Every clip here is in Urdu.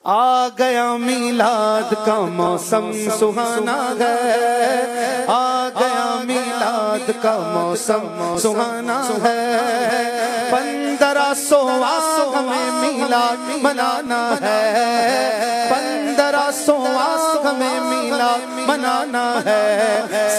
آ گیا میلاد کا موسم سہانا ہے، آ گیا میلاد کا موسم سہانا ہے، 1500 ہمیں میلاد منانا ہے، 1500 ہمیں میلاد منانا ہے،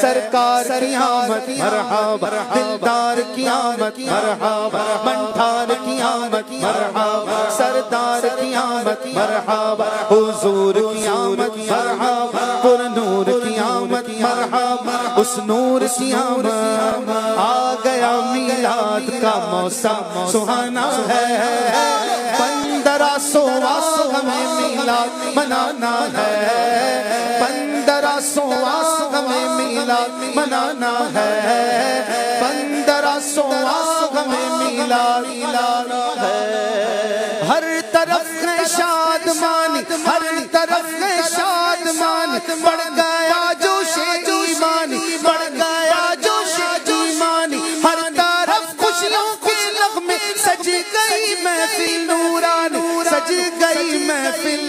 سرکار کی آمد مرحبا، دلدار کی آمد مرحبا، منٹھار کی آمد مرحبا، سردار کی آمد مرحبا، حضور کی آمد مرحبا، پر نور کی آمد مرحبا، اس نور کی آمد، آ گیا میلاد کا موسم سہانا ہے، 1500 ہمیں میلاد منانا ہے، 1500 ہمیں میلاد منانا ہے، 1500 ہمیں میلاد ہے، ہر طرف ہے شادمانی، ہر طرف ہے شادمانی، بڑھ گیا جوش ایمانی، بڑھ گیا جوش ایمانی، ہر طرف خوشیوں کے نغمے، سج گئی محفل نورانی، سج گئی محفل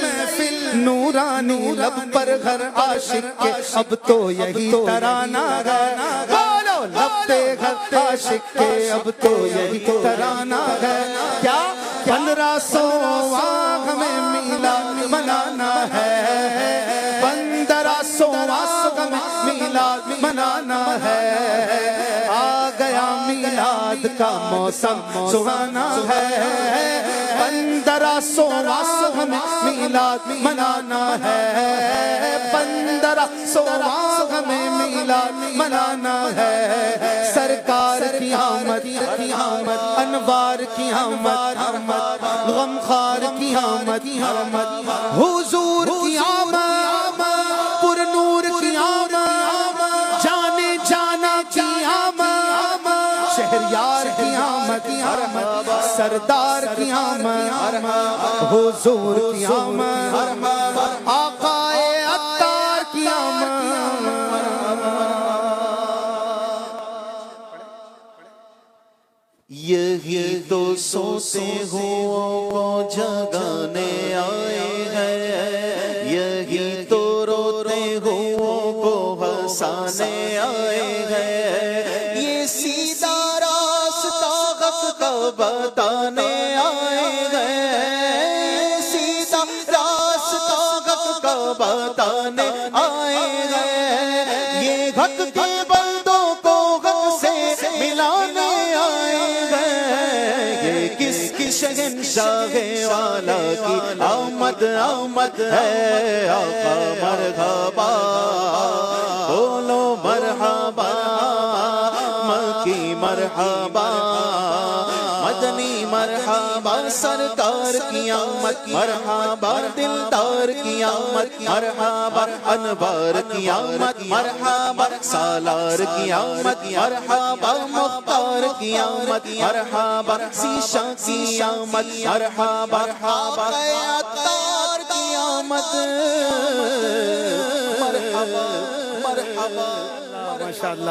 نورانی، لب پر ہر عاشق کے اب تو یہی ترانہ ہے، بولو لب پہ ہر عاشق کے اب تو یہی ترانہ ہے، کیا 1500 ہمیں میلاد منانا ہے، 1500 ہمیں میلاد منانا ہے، آ گیا میلاد کا موسم سہانا ہے، 1500 ہمیں میلاد منانا ہے، 1500 ہمیں میلاد منانا ہے، سرکار کی آمد انوار کی آمد، غمخوار کی آمد، حضور کی آمد، پر نور کی آمد، جانے جانا کی آمد، شہریار کی آمد، سردار کی آمد، حضور کی آمد، آقائے عطار کی آمد، یہی تو سوتے ہوں کو جگانے آئے ہیں، یہی تو روتے ہوں کو ہنسانے آئے ہیں، یہ سیدھا راستہ حق کا بتانے آئے ہیں، سیدھا راستہ حق کا بتانے آئے ہیں، یہ حق کے بندوں کو حق سے ملانے شہنشاہ والا کی آمد آمد ہے، آقا مرحبا، بولو مرحبا، مکی مرحبا، مدنی مرحبا، سرکار کی آمد مرحبا، دلدار کی آمد مرحبا، انوار کی آمد مرحبا، سالار کی آمد مرحبا، مختار کی آمد مرحبا، شیشہ کی آمد مرحبا، عطار کی آمد مرحبا، مرحبا، ماشاءاللہ۔